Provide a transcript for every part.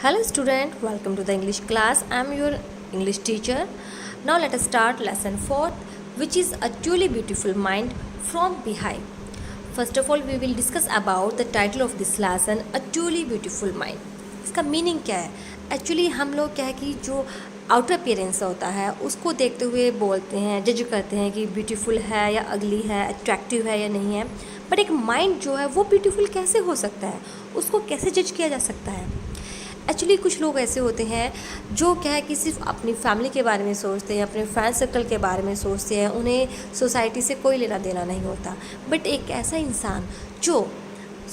Hello student, welcome to the English class. I am your English teacher. Now let us start lesson 4, which is a truly beautiful mind from behind. First of all, we will discuss about the title of this lesson, a truly beautiful mind. इसका meaning क्या है? Actually हम लोग क्या है कि जो outer appearance होता है उसको देखते हुए बोलते हैं, जज करते हैं कि ब्यूटीफुल है या अगली है, अट्रैक्टिव है या नहीं है. बट एक माइंड जो है वो ब्यूटीफुल कैसे हो सकता है, उसको कैसे जज किया जा सकता है? एक्चुअली कुछ लोग ऐसे होते हैं जो क्या है कि सिर्फ अपनी फैमिली के बारे में सोचते हैं, अपने फ्रेंड सर्कल के बारे में सोचते हैं, उन्हें सोसाइटी से कोई लेना देना नहीं होता. बट एक ऐसा इंसान जो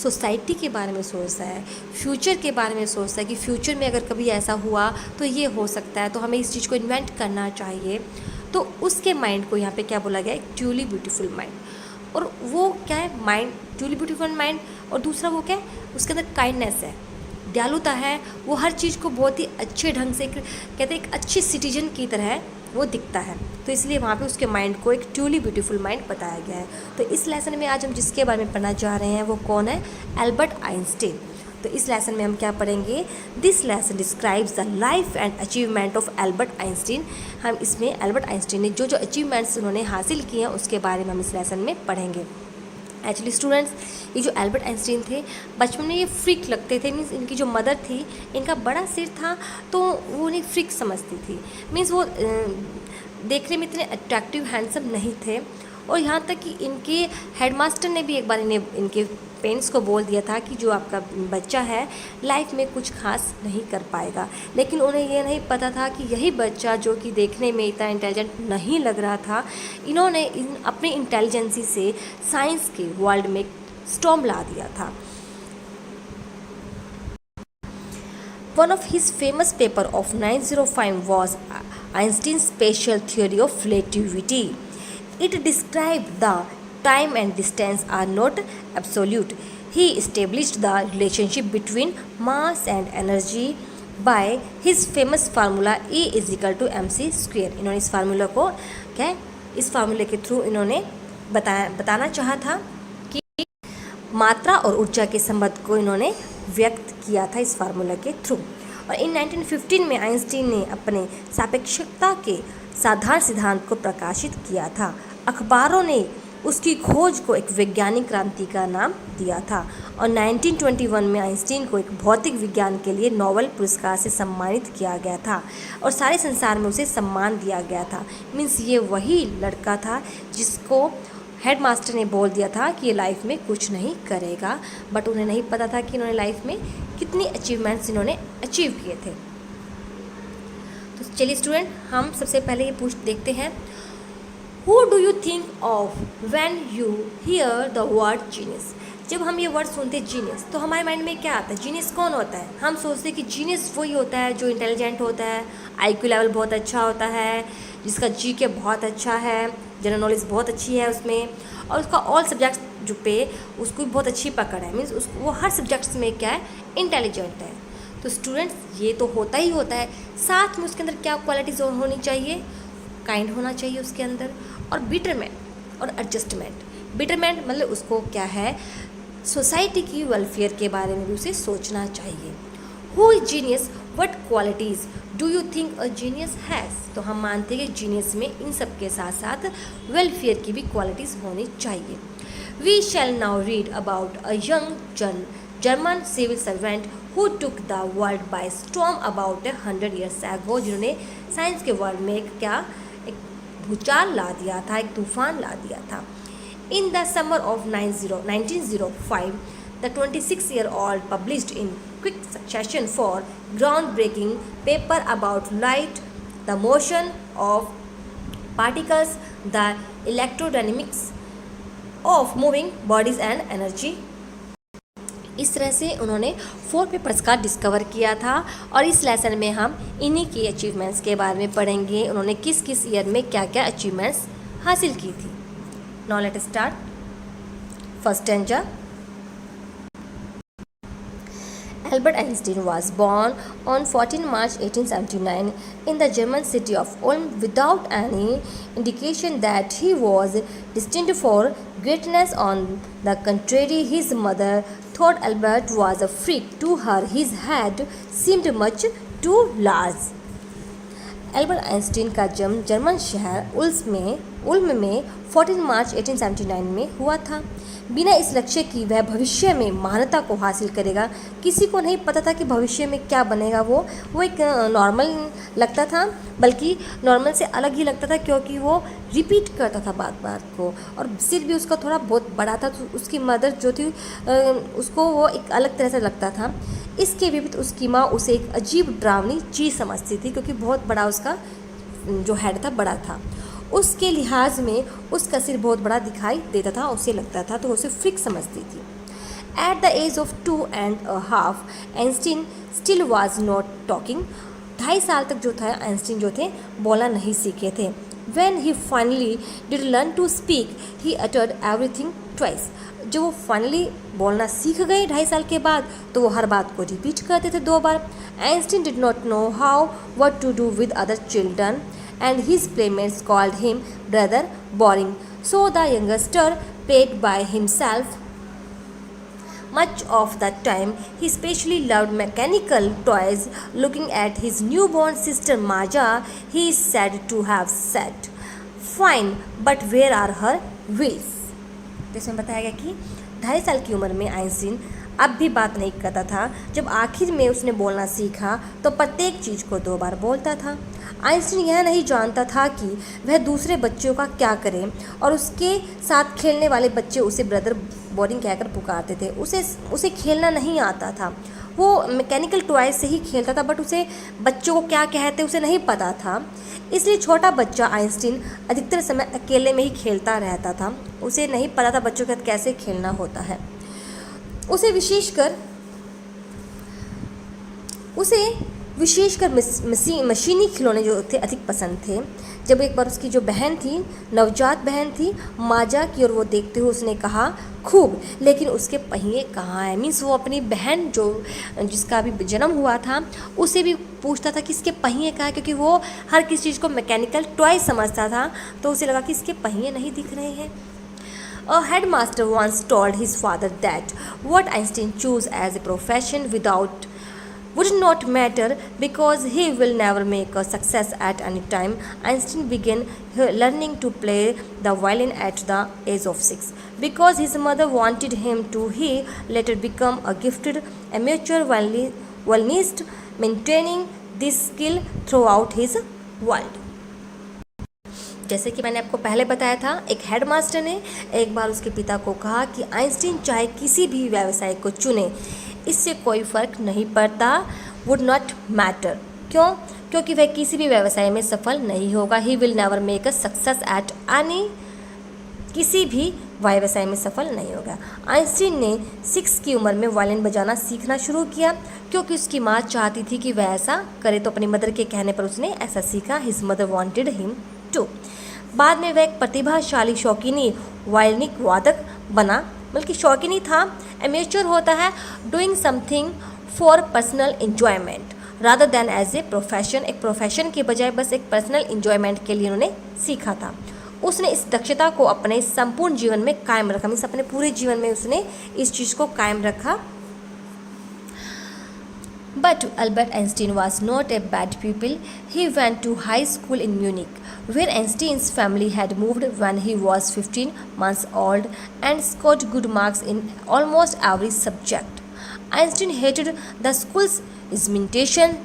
सोसाइटी के बारे में सोचता है, फ्यूचर के बारे में सोचता है कि फ्यूचर में अगर कभी ऐसा हुआ तो ये हो सकता है, तो हमें इस चीज़ को इन्वेंट करना चाहिए, तो उसके माइंड को यहाँ पे क्या बोला गया है? Truly beautiful mind. और वो क्या है? Mind, truly beautiful mind. और दूसरा वो क्या है? उसके अंदर काइंडनेस है, दयालुता है. वो हर चीज़ को बहुत ही अच्छे ढंग से, कहते हैं एक अच्छे सिटीजन की तरह वो दिखता है. तो इसलिए वहाँ पे उसके माइंड को एक ट्रूली ब्यूटीफुल माइंड बताया गया है. तो इस लेसन में आज हम जिसके बारे में पढ़ना चाह रहे हैं वो कौन है? Albert Einstein. तो इस लेसन में हम क्या पढ़ेंगे? This lesson describes the life and achievement of Albert Einstein. हम इसमें एल्बर्ट आइंस्टीन ने जो जो अचीवमेंट्स उन्होंने हासिल किए हैं उसके बारे में हम इस लेसन में पढ़ेंगे. एक्चुअली स्टूडेंट्स, ये जो एल्बर्ट आइंस्टीन थे बचपन में ये फ्रिक लगते थे. मीन्स इनकी जो मदर थी, इनका बड़ा सिर था तो वो उन्हें फ्रिक समझती थी. मीन्स वो देखने में इतने अट्रैक्टिव हैंडसम नहीं थे. और यहाँ तक कि इनके हेडमास्टर ने भी एक बार इनके पेरेंट्स को बोल दिया था कि जो आपका बच्चा है लाइफ में कुछ खास नहीं कर पाएगा. लेकिन उन्हें ये नहीं पता था कि यही बच्चा जो कि देखने में इतना इंटेलिजेंट नहीं लग रहा था, इन्होंने अपनी इंटेलिजेंसी से साइंस के वर्ल्ड में स्टॉर्म ला दिया था. One of his famous paper of 1905 was Einstein's special theory of relativity. It described the time and distance are not absolute. He established the relationship between mass and energy by his famous formula E is equal to mc square. इन्होंने इस formula को क्या, इस फार्मूले के through इन्होंने बताना चाहा था कि मात्रा और ऊर्जा के संबंध को इन्होंने व्यक्त किया था इस फार्मूला के थ्रू. और इन 1915 में आइंस्टीन ने अपने सापेक्षता के साधारण सिद्धांत को प्रकाशित किया था. अखबारों ने उसकी खोज को एक वैज्ञानिक क्रांति का नाम दिया था. और 1921 में आइंस्टीन को एक भौतिक विज्ञान के लिए नोबेल पुरस्कार से सम्मानित किया गया था और सारे संसार में उसे सम्मान दिया गया था. मीन्स ये वही लड़का था जिसको हेडमास्टर ने बोल दिया था कि ये लाइफ में कुछ नहीं करेगा. बट उन्हें नहीं पता था कि इन्होंने लाइफ में कितनी अचीवमेंट्स इन्होंने अचीव किए थे. तो चलिए स्टूडेंट, हम सबसे पहले ये देखते हैं, Who do you think of when you hear the word genius? जब हम ये वर्ड सुनते हैं जीनियस, तो हमारे माइंड में क्या आता है? जीनियस कौन होता है? हम सोचते हैं कि जीनियस वही होता है जो इंटेलिजेंट होता है, IQ लेवल बहुत अच्छा होता है, जिसका GK बहुत अच्छा है, जनरल नॉलेज बहुत अच्छी है उसमें, और उसका ऑल सब्जेक्ट्स जो पे उसको बहुत अच्छी पकड़ है. मीन्स उसको वो हर सब्जेक्ट्स में क्या है? इंटेलिजेंट है. तो स्टूडेंट्स, ये तो होता ही होता है. साथ में उसके अंदर क्या क्वालिटीज़ होनी चाहिए? काइंड होना चाहिए उसके अंदर, और बिटरमेंट और एडजस्टमेंट. बिटरमेंट मतलब उसको क्या है? सोसाइटी की वेलफेयर के बारे में भी उसे सोचना चाहिए. Who is genius? What qualities do you think a genius has? तो हम मानते हैं कि जीनियस में इन सब के साथ साथ वेलफेयर की भी क्वालिटीज़ होनी चाहिए. We shall now read about a young German civil servant who took the world by storm about 100 years ago, जिन्होंने साइंस के वर्ल्ड में एक भूचाल ला दिया था, एक तूफान ला दिया था. In the summer of 1905 the 26-year-old published in quick succession for groundbreaking paper about light, the motion of particles, the electrodynamics of moving bodies and energy. इस तरह से उन्होंने 4 पेपर्स का डिस्कवर किया था. और इस लेसन में हम इन्हीं की अचीवमेंट्स के बारे में पढ़ेंगे. उन्होंने किस किस ईयर में क्या क्या अचीवमेंट्स हासिल की थी. Now let us start. First stanza. Albert Einstein was born on 14 March 1879 in the German city of Ulm without any indication that he was destined for greatness. On the contrary, his mother thought Albert was a freak. To her, his head seemed much too large. Albert Einstein का जन्म German शहर उल्म में 14 मार्च 1879 में हुआ था। बिना इस लक्ष्य कि वह भविष्य में महानता को हासिल करेगा, किसी को नहीं पता था कि भविष्य में क्या बनेगा। वो एक नॉर्मल लगता था, बल्कि नॉर्मल से अलग ही लगता था, क्योंकि वो रिपीट करता था बात को, और सिर भी उसका थोड़ा बहुत बड़ा था। तो उसकी मदर जो थी उसको वो एक अलग तरह से लगता था। इसके विपरीत उसकी माँ उसे एक अजीब डरावनी चीज़ समझती थी, क्योंकि बहुत बड़ा उसका जो हेड था बड़ा था। उसके लिहाज में उसका सिर बहुत बड़ा दिखाई देता था, उसे लगता था, तो उसे फ्रिक समझती थी। At the age of 2.5 Einstein still was not talking. 2.5 साल तक जो था आइंस्टीन जो थे बोलना नहीं सीखे थे। When he finally did learn to speak, he uttered everything twice. जब वो फाइनली बोलना सीख गए 2.5 साल के बाद, तो वो हर बात को रिपीट करते थे 2 बार। Einstein did not know how what to do with other children, and his playmates called him brother boring. So the youngster played by himself much of the time. He especially loved mechanical toys. Looking at his newborn sister Maja, he is said to have said, "Fine, but where are her wheels?" तो इसमें बताया गया कि 2.5 साल की उम्र में Einstein अब भी बात नहीं करता था। जब आखिर में उसने बोलना सीखा तो प्रत्येक चीज़ को 2 बार बोलता था। आइंस्टीन यह नहीं जानता था कि वह दूसरे बच्चों का क्या करे, और उसके साथ खेलने वाले बच्चे उसे ब्रदर बोरिंग कहकर पुकारते थे। उसे खेलना नहीं आता था। वो मैकेनिकल टॉयज से ही खेलता था, बट उसे बच्चों को क्या कहते उसे नहीं पता था। इसलिए छोटा बच्चा आइंस्टीन अधिकतर समय अकेले में ही खेलता रहता था। उसे नहीं पता था बच्चों के साथ कैसे खेलना होता है। उसे विशेषकर मशीनी खिलौने जो थे अधिक पसंद थे। जब एक बार उसकी जो बहन थी, नवजात बहन थी माजा की, और वो देखते हुए उसने कहा, खूब, लेकिन उसके पहिए कहाँ हैं। मीन्स वो अपनी बहन जिसका अभी जन्म हुआ था उसे भी पूछता था कि इसके पहिए कहाँ हैं, क्योंकि वो हर किसी चीज़ को मैकेनिकल टॉय समझता था। तो उसे लगा कि इसके पहिए नहीं दिख रहे हैं। A headmaster once told his father that what Einstein chose as a profession would not matter because he will never make a success at any time. Einstein began learning to play the violin at the age of 6 because his mother wanted him to. He later became a gifted amateur violinist, maintaining this skill throughout his world. जैसे कि मैंने आपको पहले बताया था, एक headmaster ने एक बार उसके पिता को कहा कि आइंस्टीन चाहे किसी भी व्यवसाय को चुने, इससे कोई फ़र्क नहीं पड़ता, वुड नॉट मैटर। क्यों? क्योंकि वह किसी भी व्यवसाय में सफल नहीं होगा। He will never make a success at any, किसी भी व्यवसाय में सफल नहीं होगा। आइंस्टीन ने 6 की उम्र में वायलिन बजाना सीखना शुरू किया, क्योंकि उसकी माँ चाहती थी कि वह ऐसा करे, तो अपनी मदर के कहने पर उसने ऐसा सीखा। His mother wanted him to. बाद में वह एक प्रतिभाशाली शौकीनी वायलिनिक वादक बना, बल्कि शौकीनी था, एमेच्योर होता है, doing something for personal enjoyment rather than as a profession. एक प्रोफेशन के बजाय बस एक पर्सनल एंजॉयमेंट के लिए उन्होंने सीखा था। उसने इस दक्षता को अपने संपूर्ण जीवन में कायम रखा, मीन्स अपने पूरे जीवन में उसने इस चीज़ को कायम रखा। But Albert Einstein was not a bad pupil. He went to high school in Munich, where Einstein's family had moved when he was 15 months old, and scored good marks in almost every subject. Einstein hated the school's imitation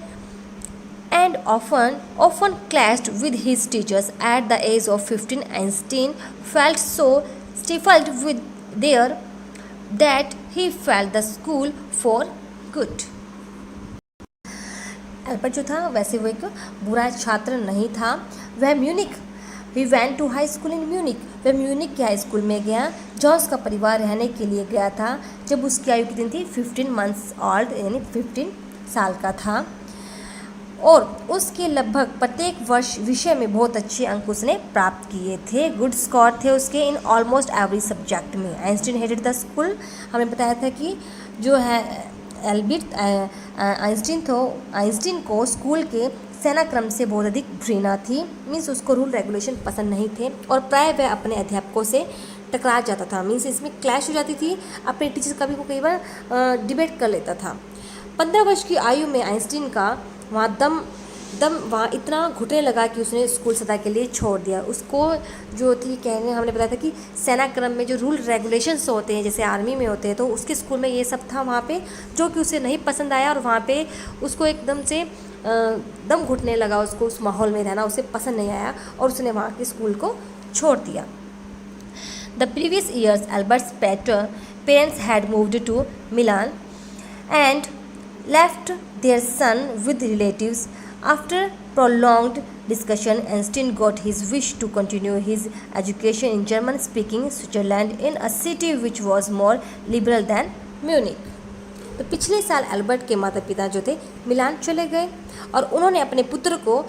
and often clashed with his teachers. At the age of 15, Einstein felt so stifled with there that he felt the school for good. Albert जो था वैसे वो एक बुरा छात्र नहीं था। वह he went to high school in Munich, वह म्यूनिक के हाई स्कूल में गया, जहाँ उसका परिवार रहने के लिए गया था। जब उसकी आयु कितनी थी? 15 मंथ्स ओल्ड, यानी 15 साल का था। और उसके लगभग प्रत्येक विषय में बहुत अच्छे अंक उसने प्राप्त किए थे। गुड स्कोर थे उसके इन ऑलमोस्ट एवरी सब्जेक्ट में। आइंस्टीन हेटेड द स्कूल, हमें बताया था कि जो है आइंस्टीन को स्कूल के सेनाक्रम से बहुत अधिक घृणा थी। मीन्स उसको रूल रेगुलेशन पसंद नहीं थे, और प्राय वह अपने अध्यापकों से टकरा जाता था, मीन्स इसमें क्लैश हो जाती थी, अपने टीचर कभी को कई बार डिबेट कर लेता था। 15 वर्ष की आयु में आइंस्टीन का वहाँ दम वहाँ इतना घुटने लगा कि उसने स्कूल सदा के लिए छोड़ दिया। उसको जो थी कहने हमने बताया था कि सेना क्रम में जो रूल रेगुलेशंस होते हैं जैसे आर्मी में होते हैं, तो उसके स्कूल में ये सब था वहाँ पे, जो कि उसे नहीं पसंद आया और वहाँ पे उसको एकदम से दम घुटने लगा, उसको उस माहौल में रहना उसे पसंद नहीं आया और उसने वहाँ के स्कूल को छोड़ दिया। The previous years, Albert's parents had moved to Milan and left their son with relatives. After prolonged discussion, Einstein got his wish to continue his education in German-speaking Switzerland in a city which was more liberal than Munich. तो पिछले साल Albert के माता पिता जो थे मिलान चले गए और उन्होंने अपने पुत्र को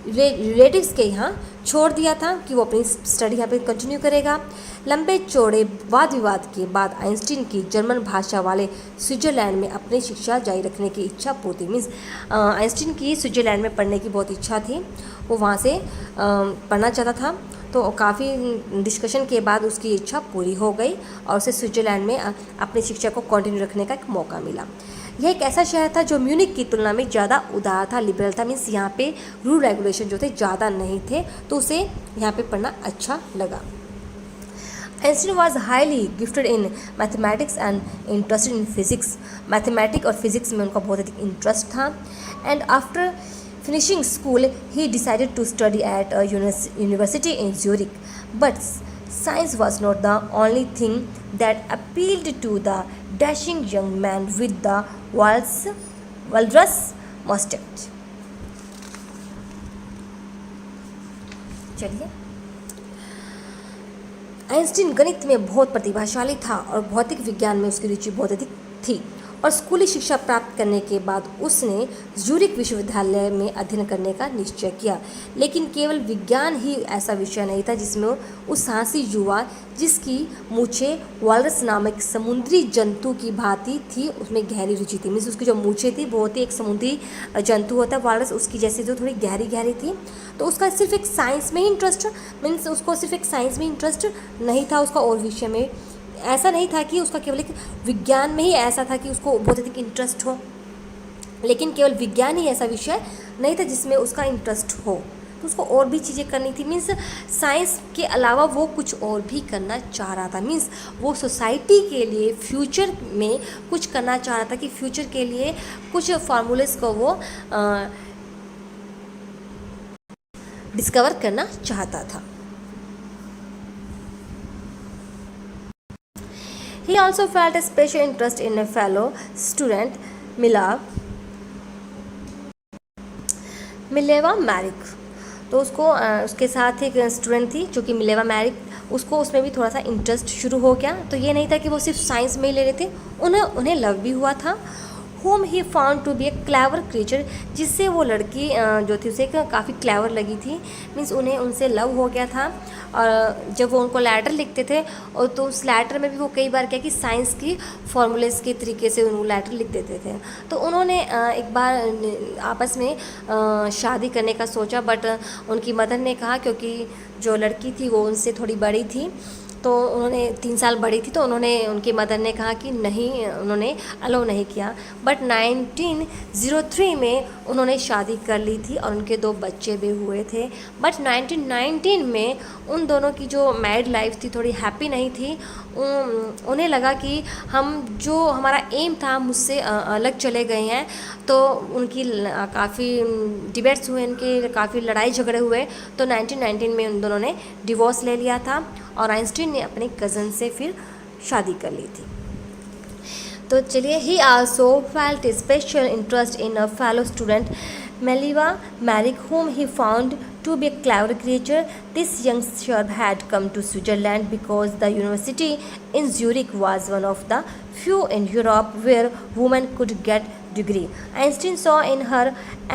रिलेटिव्स के यहाँ छोड़ दिया था कि वो अपनी स्टडी यहाँ पे कंटिन्यू करेगा। लंबे चौड़े वाद विवाद के बाद आइंस्टीन की जर्मन भाषा वाले स्विट्ज़रलैंड में अपनी शिक्षा जारी रखने की इच्छा पूरी, मीन्स आइंस्टीन की स्विट्ज़रलैंड में पढ़ने की बहुत इच्छा थी, वो वहाँ से पढ़ना चाहता था। तो काफ़ी डिस्कशन के बाद उसकी इच्छा पूरी हो गई और उसे स्विट्ज़रलैंड में अपनी शिक्षा को कंटिन्यू रखने का एक मौका मिला। यह एक ऐसा शहर था जो म्यूनिक की तुलना में ज़्यादा उदार था, लिबरल था, मीन्स यहाँ पे रूल रेगुलेशन जो थे ज़्यादा नहीं थे, तो उसे यहाँ पे पढ़ना अच्छा लगा। Einstein was highly gifted in mathematics and interested in physics. Mathematics और फिजिक्स में उनका बहुत अधिक इंटरेस्ट था। And after finishing school, he decided to study at a university in Zurich. But science was not the only thing that appealed to the dashing young man with the walrus mustache. चलिए, Einstein गणित में बहुत प्रतिभाशाली था और भौतिक विज्ञान में उसकी रुचि बहुत अधिक थी और स्कूली शिक्षा प्राप्त करने के बाद उसने ज्यूरिक विश्वविद्यालय में अध्ययन करने का निश्चय किया। लेकिन केवल विज्ञान ही ऐसा विषय नहीं था जिसमें उस साहसी युवा जिसकी मूछें वालरस नामक समुद्री जंतु की भांति थी उसमें गहरी रुचि थी। मीन्स उसकी जो मूछें थी बहुत ही एक समुद्री जंतु होता है वालरस, उसकी जैसे जो थोड़ी गहरी गहरी थी। तो उसका सिर्फ एक साइंस में ही इंटरेस्ट, मीन्स उसको सिर्फ एक साइंस में इंटरेस्ट नहीं था, उसका और विषय में ऐसा नहीं था कि उसका केवल एक विज्ञान में ही ऐसा था कि उसको बहुत अधिक इंटरेस्ट हो, लेकिन केवल विज्ञान ही ऐसा विषय नहीं था जिसमें उसका इंटरेस्ट हो, तो उसको और भी चीज़ें करनी थी। मीन्स साइंस के अलावा वो कुछ और भी करना चाह रहा था। मीन्स वो सोसाइटी के लिए फ्यूचर में कुछ करना चाह रहा था कि फ्यूचर के लिए कुछ फार्मूलेस को वो डिस्कवर करना चाहता था। He also felt a special interest in a fellow student, Mileva Maric. तो उसको उसके साथ एक स्टूडेंट थी जो कि मिलेवा मैरिक, उसको उसमें भी थोड़ा सा इंटरेस्ट शुरू हो गया। तो ये नहीं था कि वो सिर्फ साइंस में ही ले रहे थे, उन्हें लव भी हुआ था। whom he found to be a clever creature, जिससे वो लड़की जो थी उसे काफ़ी क्लेवर लगी थी। मीन्स उन्हें उनसे लव हो गया था। और जब वो उनको लेटर लिखते थे और तो उस लेटर में भी वो कई बार क्या कि साइंस की फॉर्मूलेस के तरीके से उनको लेटर लिख देते थे। तो उन्होंने एक बार आपस में शादी करने का सोचा, बट उनकी मदर ने कहा, क्योंकि जो लड़की थी वो उनसे थोड़ी बड़ी थी, तो उन्होंने 3 साल बड़ी थी, तो उनकी मदर ने कहा कि नहीं, उन्होंने अलाउ नहीं किया। बट 1903 में उन्होंने शादी कर ली थी और उनके 2 बच्चे भी हुए थे। बट 1919 में उन दोनों की जो मैरिड लाइफ थी थोड़ी हैप्पी नहीं थी। उन्हें लगा कि जो हमारा एम था मुझसे अलग चले गए हैं। तो उनकी काफ़ी डिबेट्स हुए, उनके काफ़ी लड़ाई झगड़े हुए। तो 1919 में उन दोनों ने डिवोर्स ले लिया था और आइंस्टीन ने अपने कज़न से फिर शादी कर ली थी। तो चलिए, he also felt special interest in a fellow student Mileva Maric, whom he found to be a clever creature. This youngster had come to Switzerland because the university in Zurich was one of the few in Europe where women could get degree. Einstein saw in her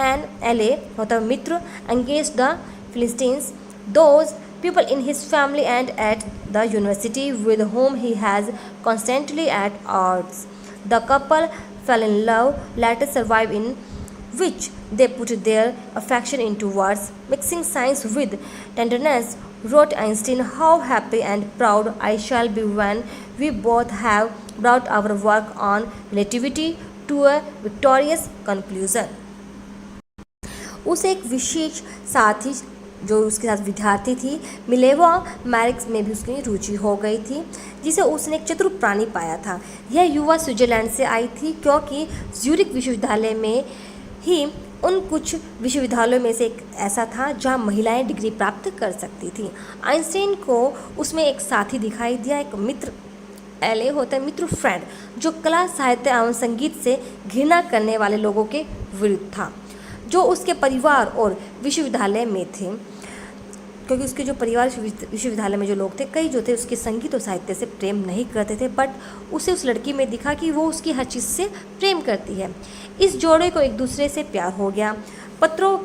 an ally, मतलब मित्र, against the Philistines, those people in his family and at the university with whom he has constantly at odds. The couple fell in love, later survived, in which they put their affection into words, mixing science with tenderness wrote Einstein, how happy and proud I shall be when we both have brought our work on relativity to a victorious conclusion. उसे एक विशेष साथी जो उसके साथ विद्यार्थी थी Mileva Merrick's में भी उसकी रुचि हो गई थी, जिसे उसने एक चतुर प्राणी पाया था। यह युवा स्विट्जरलैंड से आई थी क्योंकि ज्यूरिख विश्वविद्यालय में ही उन कुछ विश्वविद्यालयों में से एक ऐसा था जहां महिलाएं डिग्री प्राप्त कर सकती थी। आइंस्टाइन को उसमें एक साथी दिखाई दिया, एक मित्र, एलए होता है मित्र, फ्रेंड, जो कला, साहित्य एवं संगीत से घृणा करने वाले लोगों के विरुद्ध था, जो उसके परिवार और विश्वविद्यालय में थे, क्योंकि उसके जो परिवार विश्वविद्यालय में जो लोग थे, कई जो थे उसके संगीत और साहित्य से प्रेम नहीं करते थे, बट उसे उस लड़की में दिखा कि वो उसकी हर चीज़ से प्रेम करती है। इस जोड़े को एक दूसरे से प्यार हो गया। पत्रों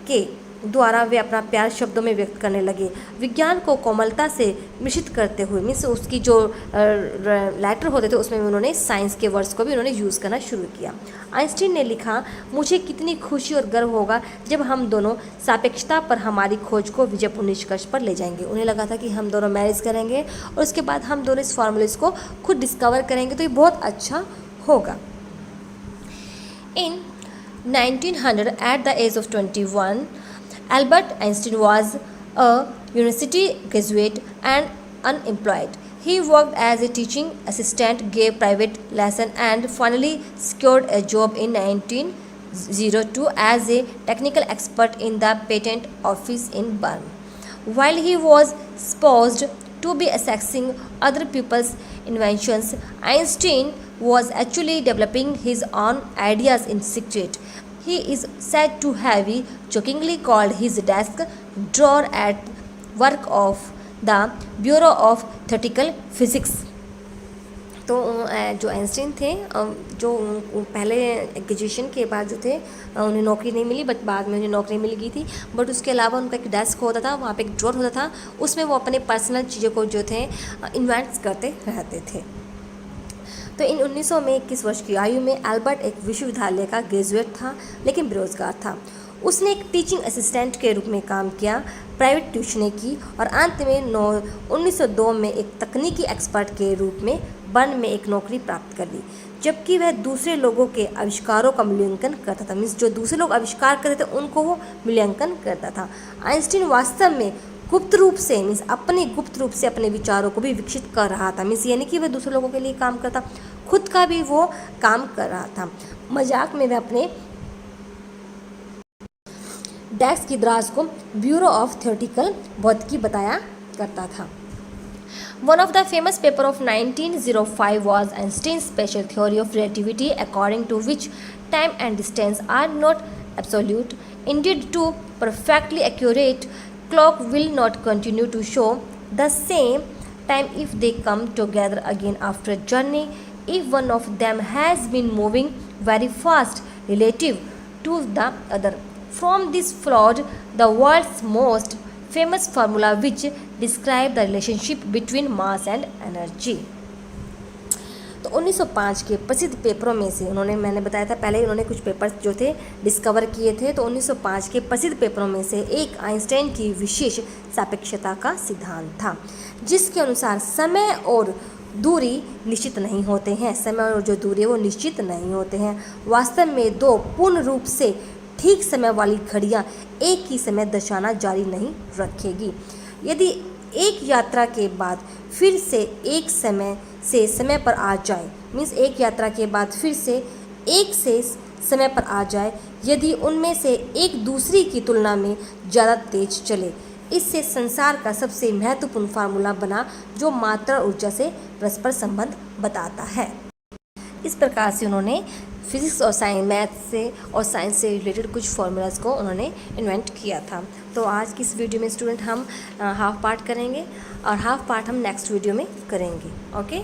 के द्वारा वे अपना प्यार शब्दों में व्यक्त करने लगे, विज्ञान को कोमलता से मिश्रित करते हुए। मीन्स उसकी जो लेटर होते थे उसमें उन्होंने साइंस के वर्ड्स को भी उन्होंने यूज़ करना शुरू किया। आइंस्टीन ने लिखा, मुझे कितनी खुशी और गर्व होगा जब हम दोनों सापेक्षता पर हमारी खोज को विजयपूर्ण निष्कर्ष पर ले जाएंगे। उन्हें लगा था कि हम दोनों मैरिज करेंगे और उसके बाद हम दोनों इस फार्मूलेस को खुद डिस्कवर करेंगे, तो ये बहुत अच्छा होगा। In 1900, at the age of 21, Albert Einstein was a university graduate and unemployed. He worked as a teaching assistant, gave private lessons, and finally secured a job in 1902 as a technical expert in the patent office in Bern. While he was supposed to be assessing other people's inventions, Einstein was actually developing his own ideas in secret. He is said to have jokingly called his desk drawer at work of the Bureau of Theoretical Physics. तो जो Einstein थे, जो पहले graduation के बाद जो थे उन्हें नौकरी नहीं मिली, बट बाद में उन्हें नौकरी मिल गई थी। बट उसके अलावा उनका एक डेस्क होता था, वहाँ पे एक ड्रॉर होता था, उसमें वो अपने पर्सनल चीज़ों को जो थे इन्वेंट्स करते रहते थे। तो इन 1900 में 21 वर्ष की आयु में एल्बर्ट एक विश्वविद्यालय का ग्रेजुएट था, लेकिन बेरोजगार था। उसने एक टीचिंग असिस्टेंट के रूप में काम किया, प्राइवेट ट्यूशनें की और अंत में 1902 में एक तकनीकी एक्सपर्ट के रूप में बर्न में एक नौकरी प्राप्त कर ली, जबकि वह दूसरे लोगों के आविष्कारों का मूल्यांकन करता था। मीन्स जो दूसरे लोग आविष्कार करते थे उनको वो मूल्यांकन करता था। आइंस्टीन वास्तव में गुप्त रूप से मीन्स गुप्त रूप से अपने विचारों को भी विकसित कर रहा था। मीन्स ये नहीं कि वह दूसरे लोगों के लिए काम करता, खुद का भी वो काम कर रहा था। मजाक में वह अपने डेस्क की दराज को ब्यूरो ऑफ थियोरेटिकल भौतिकी बताया करता था। One of the famous paper of 1905 was Einstein's special theory of relativity, according to which time and distance are not absolute. Indeed, two perfectly accurate clock will not continue to show the same time if they come together again after a journey, if one of them has been moving very fast relative to the other. From this flowed the world's most famous formula which describe the relationship between mass and energy. तो 1905 के प्रसिद्ध पेपरों में से मैंने बताया था पहले, उन्होंने कुछ पेपर्स जो थे डिस्कवर किए थे। तो 1905 के प्रसिद्ध पेपरों में से एक आइंस्टाइन की विशेष सापेक्षता का सिद्धांत था, जिसके अनुसार समय और दूरी निश्चित नहीं होते हैं। समय और जो दूरी है वो निश्चित नहीं होते हैं। वास्तव में दो पूर्ण रूप से ठीक समय वाली घड़ियाँ एक ही समय दर्शाना जारी नहीं रखेगी। यदि एक यात्रा के बाद फिर से एक समय से समय पर आ जाए, मीन्स एक यात्रा के बाद फिर से एक से समय पर आ जाए, यदि उनमें से एक दूसरी की तुलना में ज़्यादा तेज चले, इससे संसार का सबसे महत्वपूर्ण फार्मूला बना जो मात्रा और ऊर्जा से परस्पर संबंध बताता है। इस प्रकार से उन्होंने फिजिक्स और मैथ्स से और साइंस से रिलेटेड कुछ फार्मूलाज को उन्होंने इन्वेंट किया था। तो आज की इस वीडियो में स्टूडेंट हम हाफ पार्ट करेंगे और हाफ पार्ट हम नेक्स्ट वीडियो में करेंगे। ओके।